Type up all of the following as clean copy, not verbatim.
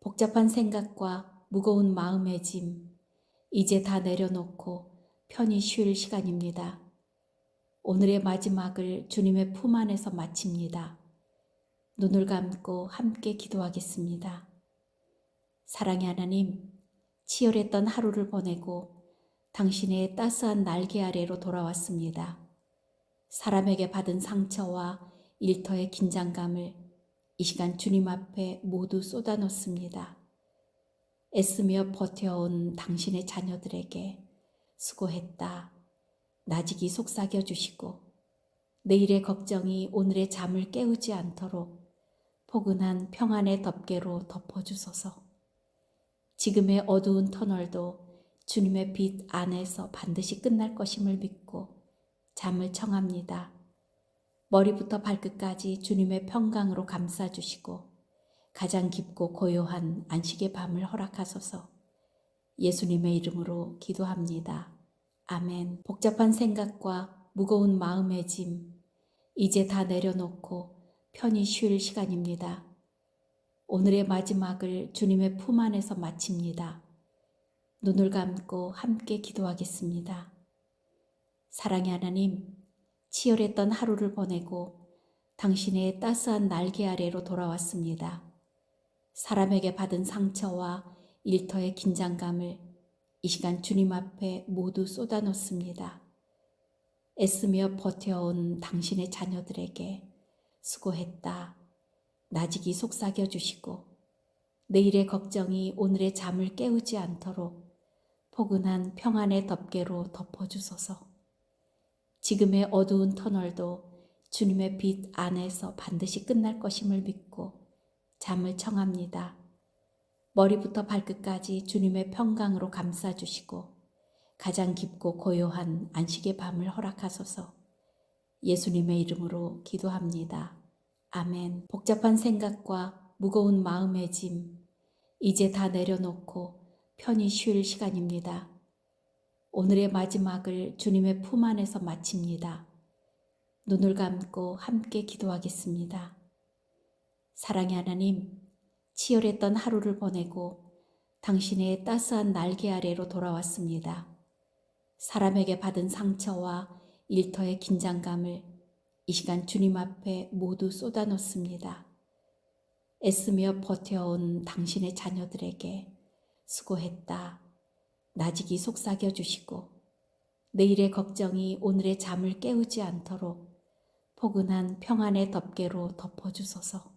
복잡한 생각과 무거운 마음의 짐, 이제 다 내려놓고 편히 쉴 시간입니다. 오늘의 마지막을 주님의 품 안에서 마칩니다. 눈을 감고 함께 기도하겠습니다. 사랑의 하나님, 치열했던 하루를 보내고 당신의 따스한 날개 아래로 돌아왔습니다. 사람에게 받은 상처와 일터의 긴장감을 이 시간 주님 앞에 모두 쏟아놓습니다. 애쓰며 버텨온 당신의 자녀들에게 수고했다. 나직이 속삭여 주시고 내일의 걱정이 오늘의 잠을 깨우지 않도록 포근한 평안의 덮개로 덮어주소서. 지금의 어두운 터널도 주님의 빛 안에서 반드시 끝날 것임을 믿고 잠을 청합니다. 머리부터 발끝까지 주님의 평강으로 감싸주시고 가장 깊고 고요한 안식의 밤을 허락하소서. 예수님의 이름으로 기도합니다. 아멘. 복잡한 생각과 무거운 마음의 짐, 이제 다 내려놓고 편히 쉴 시간입니다. 오늘의 마지막을 주님의 품 안에서 마칩니다. 눈을 감고 함께 기도하겠습니다. 사랑의 하나님, 치열했던 하루를 보내고 당신의 따스한 날개 아래로 돌아왔습니다. 사람에게 받은 상처와 일터의 긴장감을 이 시간 주님 앞에 모두 쏟아놓습니다. 애쓰며 버텨온 당신의 자녀들에게 수고했다. 나직이 속삭여 주시고 내일의 걱정이 오늘의 잠을 깨우지 않도록 포근한 평안의 덮개로 덮어주소서. 지금의 어두운 터널도 주님의 빛 안에서 반드시 끝날 것임을 믿고 잠을 청합니다. 머리부터 발끝까지 주님의 평강으로 감싸주시고 가장 깊고 고요한 안식의 밤을 허락하소서. 예수님의 이름으로 기도합니다. 아멘. 복잡한 생각과 무거운 마음의 짐, 이제 다 내려놓고 편히 쉴 시간입니다. 오늘의 마지막을 주님의 품 안에서 마칩니다. 눈을 감고 함께 기도하겠습니다. 사랑의 하나님, 치열했던 하루를 보내고 당신의 따스한 날개 아래로 돌아왔습니다. 사람에게 받은 상처와 일터의 긴장감을 이 시간 주님 앞에 모두 쏟아놓습니다. 애쓰며 버텨온 당신의 자녀들에게 수고했다. 나직이 속삭여 주시고 내일의 걱정이 오늘의 잠을 깨우지 않도록 포근한 평안의 덮개로 덮어주소서.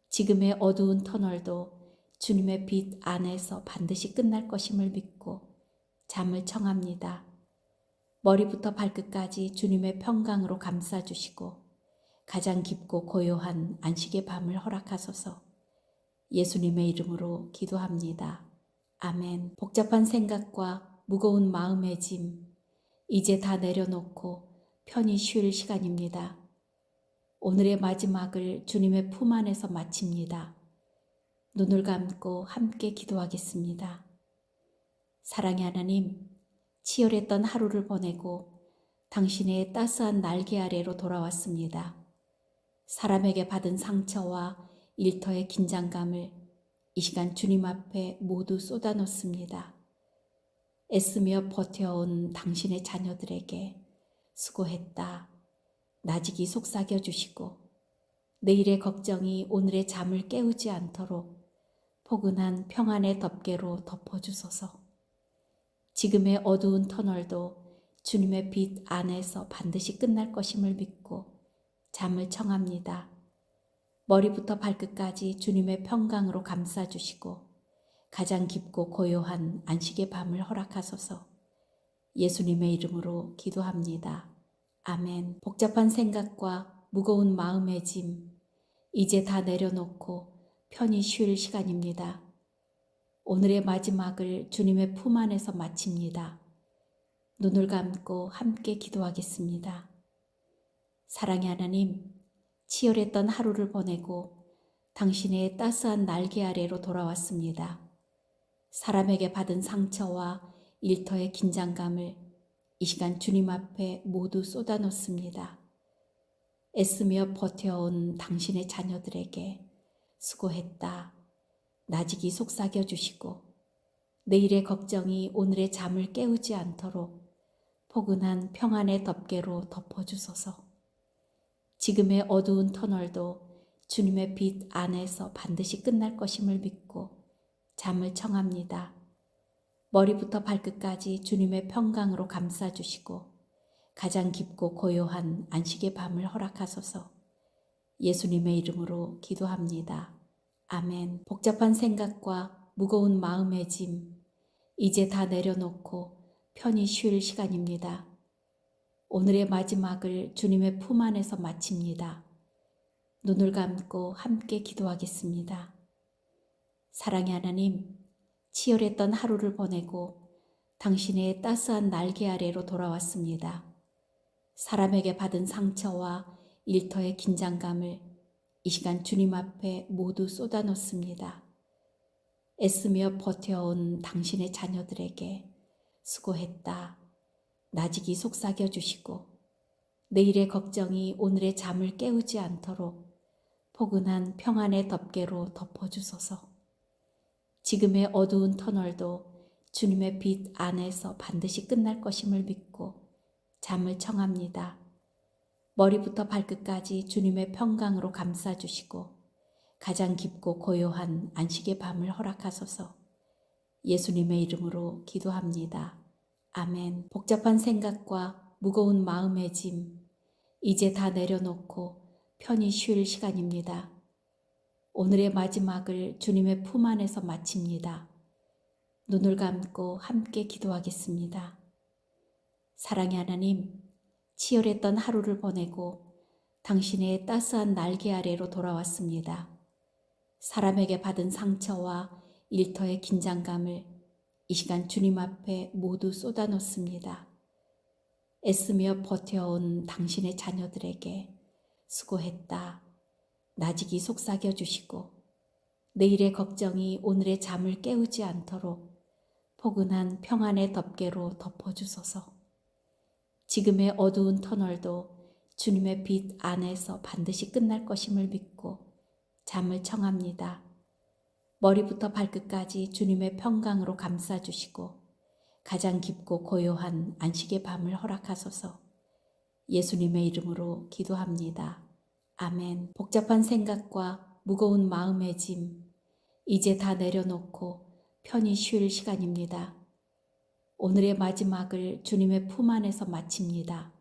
지금의 어두운 터널도 주님의 빛 안에서 반드시 끝날 것임을 믿고 잠을 청합니다. 머리부터 발끝까지 주님의 평강으로 감싸주시고 가장 깊고 고요한 안식의 밤을 허락하소서. 예수님의 이름으로 기도합니다. 아멘. 복잡한 생각과 무거운 마음의 짐, 이제 다 내려놓고 편히 쉴 시간입니다. 오늘의 마지막을 주님의 품 안에서 마칩니다. 눈을 감고 함께 기도하겠습니다. 사랑의 하나님, 치열했던 하루를 보내고 당신의 따스한 날개 아래로 돌아왔습니다. 사람에게 받은 상처와 일터의 긴장감을 이 시간 주님 앞에 모두 쏟아놓습니다. 애쓰며 버텨온 당신의 자녀들에게 수고했다. 나직이 속삭여 주시고 내일의 걱정이 오늘의 잠을 깨우지 않도록 포근한 평안의 덮개로 덮어주소서. 지금의 어두운 터널도 주님의 빛 안에서 반드시 끝날 것임을 믿고 잠을 청합니다. 머리부터 발끝까지 주님의 평강으로 감싸주시고 가장 깊고 고요한 안식의 밤을 허락하소서. 예수님의 이름으로 기도합니다. 아멘. 복잡한 생각과 무거운 마음의 짐, 이제 다 내려놓고 편히 쉴 시간입니다. 오늘의 마지막을 주님의 품 안에서 마칩니다. 눈을 감고 함께 기도하겠습니다. 사랑의 하나님, 치열했던 하루를 보내고 당신의 따스한 날개 아래로 돌아왔습니다. 사람에게 받은 상처와 일터의 긴장감을 이 시간 주님 앞에 모두 쏟아놓습니다. 애쓰며 버텨온 당신의 자녀들에게 수고했다. 나직이 속삭여 주시고 내일의 걱정이 오늘의 잠을 깨우지 않도록 포근한 평안의 덮개로 덮어주소서. 지금의 어두운 터널도 주님의 빛 안에서 반드시 끝날 것임을 믿고 잠을 청합니다. 머리부터 발끝까지 주님의 평강으로 감싸주시고 가장 깊고 고요한 안식의 밤을 허락하소서. 예수님의 이름으로 기도합니다. 아멘. 복잡한 생각과 무거운 마음의 짐, 이제 다 내려놓고 편히 쉴 시간입니다. 오늘의 마지막을 주님의 품 안에서 마칩니다. 눈을 감고 함께 기도하겠습니다. 사랑의 하나님, 치열했던 하루를 보내고 당신의 따스한 날개 아래로 돌아왔습니다. 사람에게 받은 상처와 일터의 긴장감을 이 시간 주님 앞에 모두 쏟아놓습니다. 애쓰며 버텨온 당신의 자녀들에게 수고했다. 나직이 속삭여 주시고 내일의 걱정이 오늘의 잠을 깨우지 않도록 포근한 평안의 덮개로 덮어주소서. 지금의 어두운 터널도 주님의 빛 안에서 반드시 끝날 것임을 믿고 잠을 청합니다. 머리부터 발끝까지 주님의 평강으로 감싸주시고 가장 깊고 고요한 안식의 밤을 허락하소서. 예수님의 이름으로 기도합니다. 아멘. 복잡한 생각과 무거운 마음의 짐, 이제 다 내려놓고 편히 쉴 시간입니다. 오늘의 마지막을 주님의 품 안에서 마칩니다. 눈을 감고 함께 기도하겠습니다. 사랑의 하나님, 치열했던 하루를 보내고 당신의 따스한 날개 아래로 돌아왔습니다. 사람에게 받은 상처와 일터의 긴장감을 이 시간 주님 앞에 모두 쏟아놓습니다. 애쓰며 버텨온 당신의 자녀들에게 수고했다. 나직이 속삭여 주시고 내일의 걱정이 오늘의 잠을 깨우지 않도록 포근한 평안의 덮개로 덮어주소서. 지금의 어두운 터널도 주님의 빛 안에서 반드시 끝날 것임을 믿고 잠을 청합니다. 머리부터 발끝까지 주님의 평강으로 감싸주시고 가장 깊고 고요한 안식의 밤을 허락하소서. 예수님의 이름으로 기도합니다. 아멘. 복잡한 생각과 무거운 마음의 짐, 이제 다 내려놓고 편히 쉴 시간입니다. 오늘의 마지막을 주님의 품 안에서 마칩니다.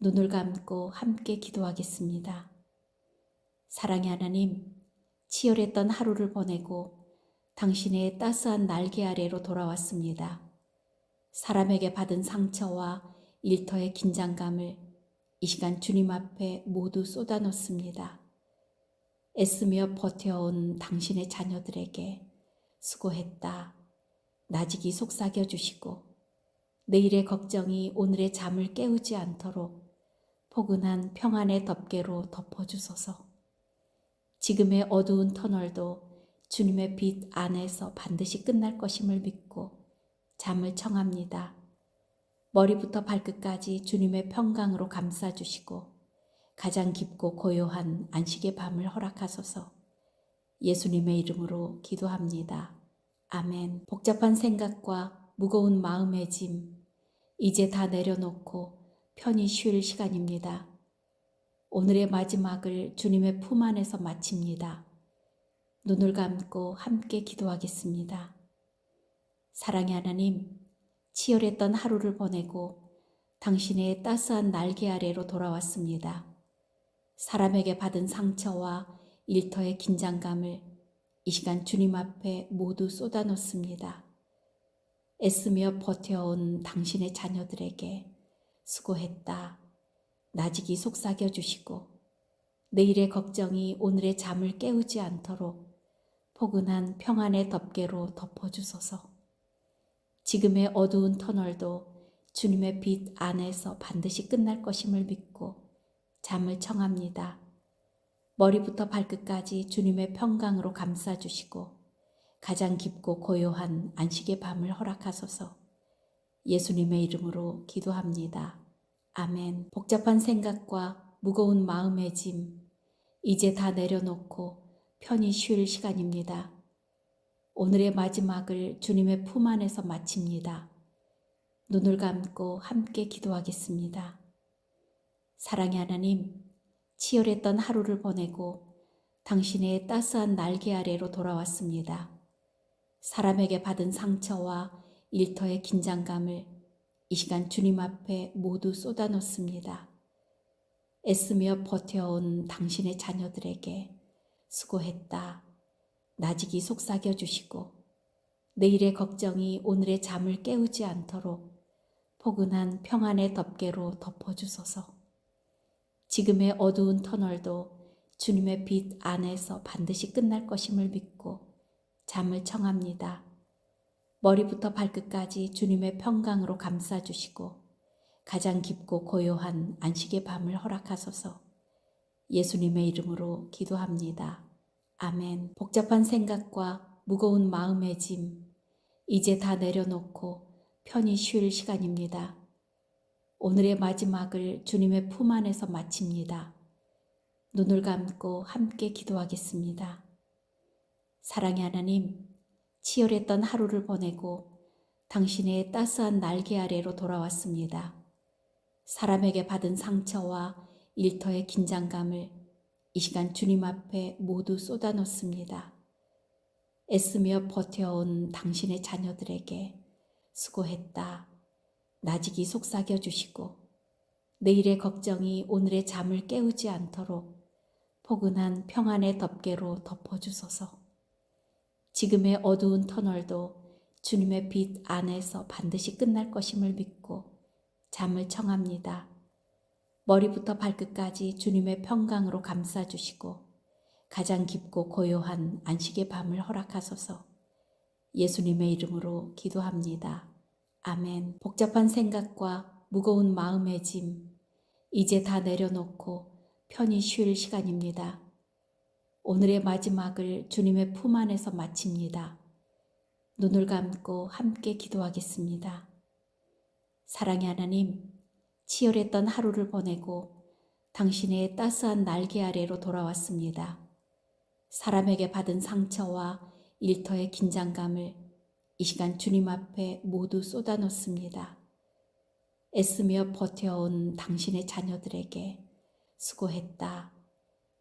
눈을 감고 함께 기도하겠습니다. 사랑의 하나님, 치열했던 하루를 보내고 당신의 따스한 날개 아래로 돌아왔습니다. 사람에게 받은 상처와 일터의 긴장감을 이 시간 주님 앞에 모두 쏟아놓습니다. 애쓰며 버텨온 당신의 자녀들에게 수고했다. 나직이 속삭여 주시고 내일의 걱정이 오늘의 잠을 깨우지 않도록 포근한 평안의 덮개로 덮어주소서. 지금의 어두운 터널도 주님의 빛 안에서 반드시 끝날 것임을 믿고 잠을 청합니다. 머리부터 발끝까지 주님의 평강으로 감싸주시고 가장 깊고 고요한 안식의 밤을 허락하소서. 예수님의 이름으로 기도합니다. 아멘. 복잡한 생각과 무거운 마음의 짐, 이제 다 내려놓고 편히 쉴 시간입니다. 오늘의 마지막을 주님의 품 안에서 마칩니다. 눈을 감고 함께 기도하겠습니다. 사랑의 하나님, 치열했던 하루를 보내고 당신의 따스한 날개 아래로 돌아왔습니다. 사람에게 받은 상처와 일터의 긴장감을 이 시간 주님 앞에 모두 쏟아놓습니다. 애쓰며 버텨온 당신의 자녀들에게 수고했다. 나직이 속삭여 주시고 내일의 걱정이 오늘의 잠을 깨우지 않도록 포근한 평안의 덮개로 덮어주소서. 지금의 어두운 터널도 주님의 빛 안에서 반드시 끝날 것임을 믿고 잠을 청합니다. 머리부터 발끝까지 주님의 평강으로 감싸주시고 가장 깊고 고요한 안식의 밤을 허락하소서. 예수님의 이름으로 기도합니다. 아멘. 복잡한 생각과 무거운 마음의 짐, 이제 다 내려놓고 편히 쉴 시간입니다. 오늘의 마지막을 주님의 품 안에서 마칩니다. 눈을 감고 함께 기도하겠습니다. 사랑의 하나님, 치열했던 하루를 보내고 당신의 따스한 날개 아래로 돌아왔습니다. 사람에게 받은 상처와 일터의 긴장감을 이 시간 주님 앞에 모두 쏟아놓습니다. 애쓰며 버텨온 당신의 자녀들에게 수고했다. 나직이 속삭여 주시고 내일의 걱정이 오늘의 잠을 깨우지 않도록 포근한 평안의 덮개로 덮어주소서. 지금의 어두운 터널도 주님의 빛 안에서 반드시 끝날 것임을 믿고 잠을 청합니다. 머리부터 발끝까지 주님의 평강으로 감싸주시고 가장 깊고 고요한 안식의 밤을 허락하소서. 예수님의 이름으로 기도합니다. 아멘. 복잡한 생각과 무거운 마음의 짐, 이제 다 내려놓고 편히 쉴 시간입니다. 오늘의 마지막을 주님의 품 안에서 마칩니다. 눈을 감고 함께 기도하겠습니다. 사랑의 하나님, 치열했던 하루를 보내고 당신의 따스한 날개 아래로 돌아왔습니다. 사람에게 받은 상처와 일터의 긴장감을 이 시간 주님 앞에 모두 쏟아놓습니다. 애쓰며 버텨온 당신의 자녀들에게 수고했다. 나직이 속삭여 주시고 내일의 걱정이 오늘의 잠을 깨우지 않도록 포근한 평안의 덮개로 덮어주소서. 지금의 어두운 터널도 주님의 빛 안에서 반드시 끝날 것임을 믿고 잠을 청합니다. 머리부터 발끝까지 주님의 평강으로 감싸주시고 가장 깊고 고요한 안식의 밤을 허락하소서. 예수님의 이름으로 기도합니다. 아멘. 복잡한 생각과 무거운 마음의 짐, 이제 다 내려놓고 편히 쉴 시간입니다. 오늘의 마지막을 주님의 품 안에서 마칩니다. 눈을 감고 함께 기도하겠습니다. 사랑의 하나님, 치열했던 하루를 보내고 당신의 따스한 날개 아래로 돌아왔습니다. 사람에게 받은 상처와 일터의 긴장감을 이 시간 주님 앞에 모두 쏟아놓습니다. 애쓰며 버텨온 당신의 자녀들에게 수고했다.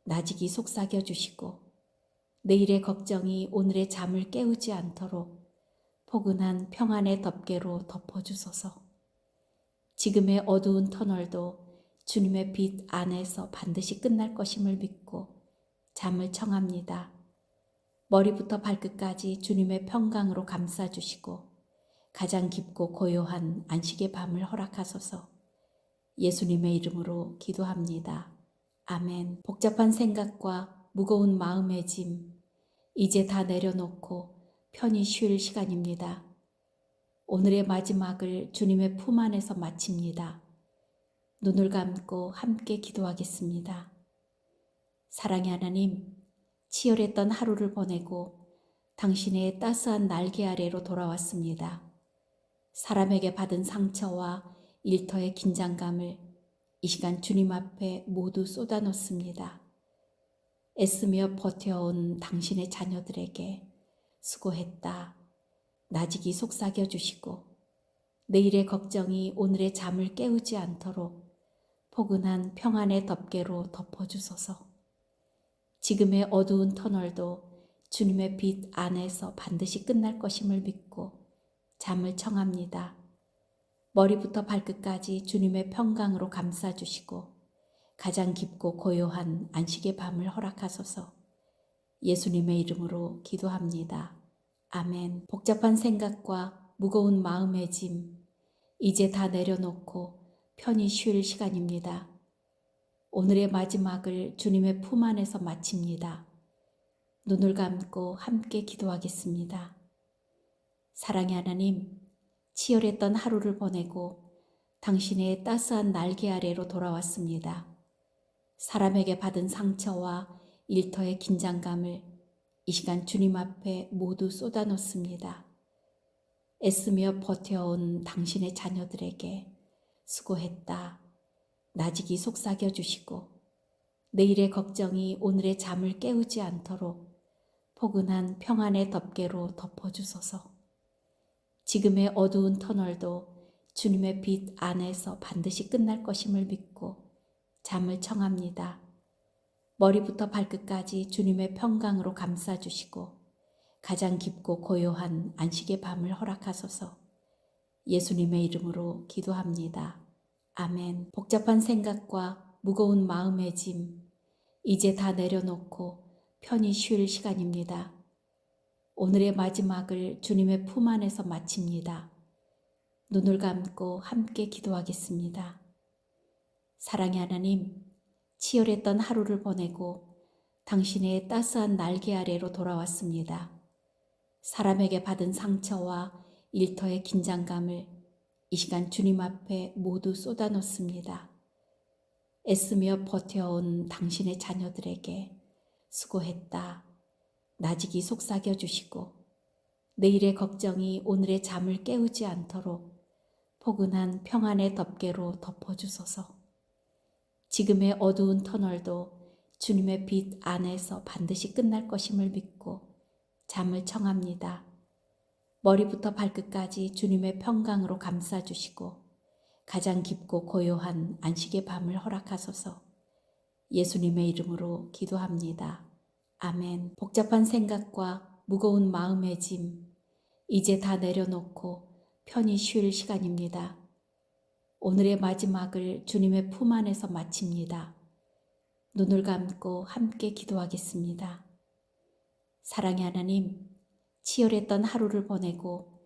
나직이 속삭여 주시고 내일의 걱정이 오늘의 잠을 깨우지 않도록 포근한 평안의 덮개로 덮어주소서. 지금의 어두운 터널도 주님의 빛 안에서 반드시 끝날 것임을 믿고 잠을 청합니다. 머리부터 발끝까지 주님의 평강으로 감싸주시고 가장 깊고 고요한 안식의 밤을 허락하소서. 예수님의 이름으로 기도합니다. 아멘. 복잡한 생각과 무거운 마음의 짐, 이제 다 내려놓고 편히 쉴 시간입니다. 오늘의 마지막을 주님의 품 안에서 마칩니다. 눈을 감고 함께 기도하겠습니다. 사랑의 하나님, 치열했던 하루를 보내고 당신의 따스한 날개 아래로 돌아왔습니다. 사람에게 받은 상처와 일터의 긴장감을 이 시간 주님 앞에 모두 쏟아놓습니다. 애쓰며 버텨온 당신의 자녀들에게 수고했다. 나직이 속삭여 주시고 내일의 걱정이 오늘의 잠을 깨우지 않도록 포근한 평안의 덮개로 덮어주소서. 지금의 어두운 터널도 주님의 빛 안에서 반드시 끝날 것임을 믿고 잠을 청합니다. 머리부터 발끝까지 주님의 평강으로 감싸주시고 가장 깊고 고요한 안식의 밤을 허락하소서. 예수님의 이름으로 기도합니다. 아멘. 복잡한 생각과 무거운 마음의 짐, 이제 다 내려놓고 편히 쉴 시간입니다. 오늘의 마지막을 주님의 품 안에서 마칩니다. 눈을 감고 함께 기도하겠습니다. 사랑의 하나님, 치열했던 하루를 보내고 당신의 따스한 날개 아래로 돌아왔습니다. 사람에게 받은 상처와 일터의 긴장감을 이 시간 주님 앞에 모두 쏟아놓습니다. 애쓰며 버텨온 당신의 자녀들에게 수고했다. 나직이 속삭여 주시고 내일의 걱정이 오늘의 잠을 깨우지 않도록 포근한 평안의 덮개로 덮어주소서. 지금의 어두운 터널도 주님의 빛 안에서 반드시 끝날 것임을 믿고 잠을 청합니다. 머리부터 발끝까지 주님의 평강으로 감싸주시고 가장 깊고 고요한 안식의 밤을 허락하소서. 예수님의 이름으로 기도합니다. 아멘. 복잡한 생각과 무거운 마음의 짐, 이제 다 내려놓고 편히 쉴 시간입니다. 오늘의 마지막을 주님의 품 안에서 마칩니다. 눈을 감고 함께 기도하겠습니다. 사랑의 하나님, 치열했던 하루를 보내고 당신의 따스한 날개 아래로 돌아왔습니다. 사람에게 받은 상처와 일터의 긴장감을 이 시간 주님 앞에 모두 쏟아놓습니다. 애쓰며 버텨온 당신의 자녀들에게 수고했다. 나직이 속삭여 주시고 내일의 걱정이 오늘의 잠을 깨우지 않도록 포근한 평안의 덮개로 덮어주소서. 지금의 어두운 터널도 주님의 빛 안에서 반드시 끝날 것임을 믿고 잠을 청합니다. 머리부터 발끝까지 주님의 평강으로 감싸주시고 가장 깊고 고요한 안식의 밤을 허락하소서. 예수님의 이름으로 기도합니다. 아멘. 복잡한 생각과 무거운 마음의 짐, 이제 다 내려놓고 편히 쉴 시간입니다. 오늘의 마지막을 주님의 품 안에서 마칩니다. 눈을 감고 함께 기도하겠습니다. 사랑의 하나님, 치열했던 하루를 보내고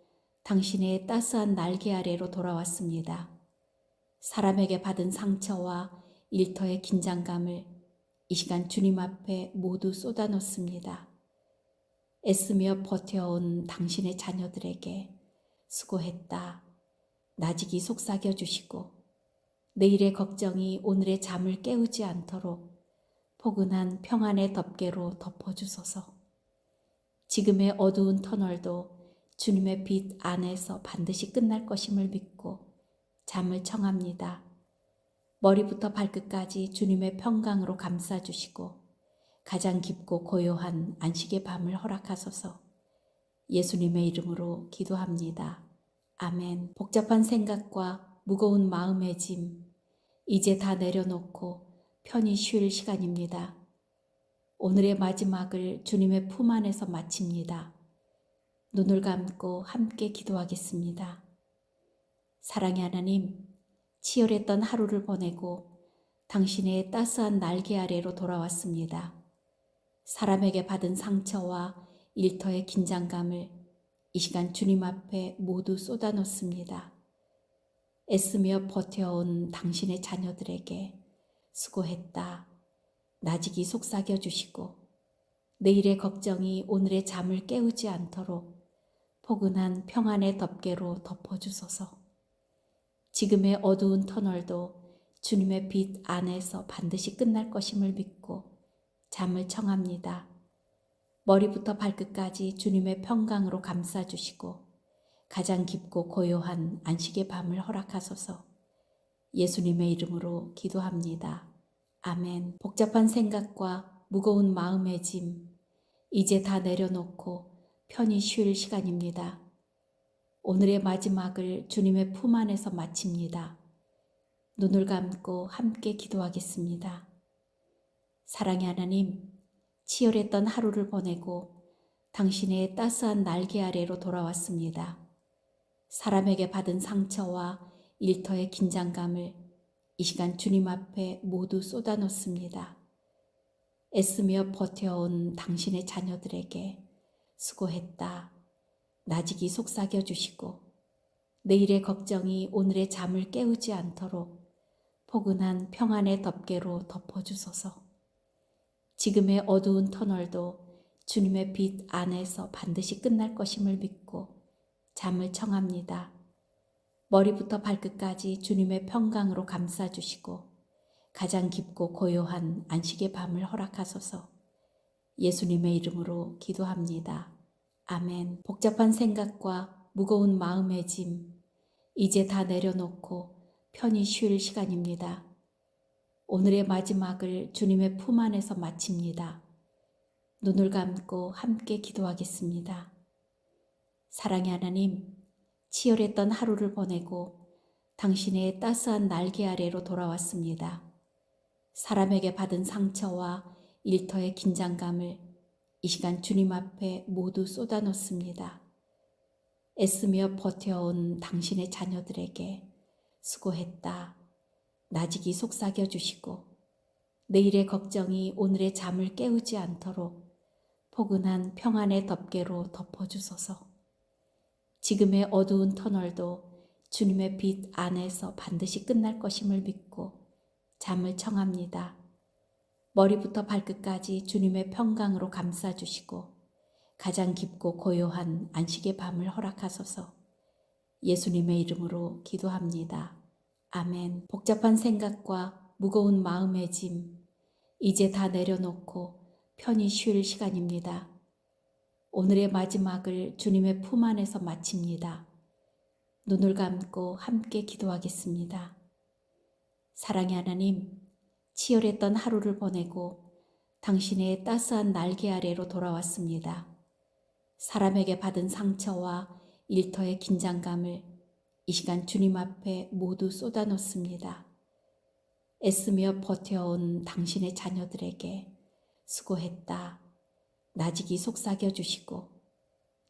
당신의 따스한 날개 아래로 돌아왔습니다. 사람에게 받은 상처와 일터의 긴장감을 이 시간 주님 앞에 모두 쏟아놓습니다. 애쓰며 버텨온 당신의 자녀들에게 수고했다. 나직이 속삭여 주시고 내일의 걱정이 오늘의 잠을 깨우지 않도록 포근한 평안의 덮개로 덮어주소서. 지금의 어두운 터널도 주님의 빛 안에서 반드시 끝날 것임을 믿고 잠을 청합니다. 머리부터 발끝까지 주님의 평강으로 감싸주시고 가장 깊고 고요한 안식의 밤을 허락하소서. 예수님의 이름으로 기도합니다. 아멘. 복잡한 생각과 무거운 마음의 짐, 이제 다 내려놓고 편히 쉴 시간입니다. 오늘의 마지막을 주님의 품 안에서 마칩니다. 눈을 감고 함께 기도하겠습니다. 사랑의 하나님, 치열했던 하루를 보내고 당신의 따스한 날개 아래로 돌아왔습니다. 사람에게 받은 상처와 일터의 긴장감을 이 시간 주님 앞에 모두 쏟아놓습니다. 애쓰며 버텨온 당신의 자녀들에게 수고했다. 나직이 속삭여 주시고 내일의 걱정이 오늘의 잠을 깨우지 않도록 포근한 평안의 덮개로 덮어주소서. 지금의 어두운 터널도 주님의 빛 안에서 반드시 끝날 것임을 믿고 잠을 청합니다. 머리부터 발끝까지 주님의 평강으로 감싸주시고 가장 깊고 고요한 안식의 밤을 허락하소서. 예수님의 이름으로 기도합니다. 아멘. 복잡한 생각과 무거운 마음의 짐, 이제 다 내려놓고 편히 쉴 시간입니다. 오늘의 마지막을 주님의 품 안에서 마칩니다. 눈을 감고 함께 기도하겠습니다. 사랑의 하나님, 치열했던 하루를 보내고 당신의 따스한 날개 아래로 돌아왔습니다. 사람에게 받은 상처와 일터의 긴장감을 이 시간 주님 앞에 모두 쏟아놓습니다. 애쓰며 버텨온 당신의 자녀들에게 수고했다. 나직이 속삭여 주시고 내일의 걱정이 오늘의 잠을 깨우지 않도록 포근한 평안의 덮개로 덮어주소서. 지금의 어두운 터널도 주님의 빛 안에서 반드시 끝날 것임을 믿고 잠을 청합니다. 머리부터 발끝까지 주님의 평강으로 감싸주시고 가장 깊고 고요한 안식의 밤을 허락하소서. 예수님의 이름으로 기도합니다. 아멘. 복잡한 생각과 무거운 마음의 짐, 이제 다 내려놓고 편히 쉴 시간입니다. 오늘의 마지막을 주님의 품 안에서 마칩니다. 눈을 감고 함께 기도하겠습니다. 사랑의 하나님, 치열했던 하루를 보내고 당신의 따스한 날개 아래로 돌아왔습니다. 사람에게 받은 상처와 일터의 긴장감을 이 시간 주님 앞에 모두 쏟아놓습니다. 애쓰며 버텨온 당신의 자녀들에게 수고했다. 나직이 속삭여 주시고 내일의 걱정이 오늘의 잠을 깨우지 않도록 포근한 평안의 덮개로 덮어주소서. 지금의 어두운 터널도 주님의 빛 안에서 반드시 끝날 것임을 믿고 잠을 청합니다. 머리부터 발끝까지 주님의 평강으로 감싸주시고 가장 깊고 고요한 안식의 밤을 허락하소서. 예수님의 이름으로 기도합니다. 아멘. 복잡한 생각과 무거운 마음의 짐, 이제 다 내려놓고 편히 쉴 시간입니다. 오늘의 마지막을 주님의 품 안에서 마칩니다. 눈을 감고 함께 기도하겠습니다. 사랑의 하나님, 치열했던 하루를 보내고 당신의 따스한 날개 아래로 돌아왔습니다. 사람에게 받은 상처와 일터의 긴장감을 이 시간 주님 앞에 모두 쏟아놓습니다. 애쓰며 버텨온 당신의 자녀들에게 수고했다. 나직이 속삭여 주시고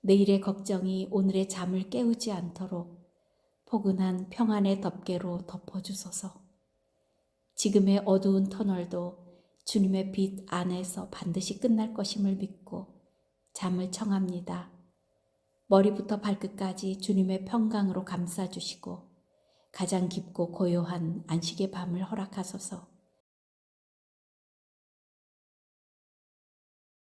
내일의 걱정이 오늘의 잠을 깨우지 않도록 포근한 평안의 덮개로 덮어주소서. 지금의 어두운 터널도 주님의 빛 안에서 반드시 끝날 것임을 믿고 잠을 청합니다. 머리부터 발끝까지 주님의 평강으로 감싸주시고 가장 깊고 고요한 안식의 밤을 허락하소서.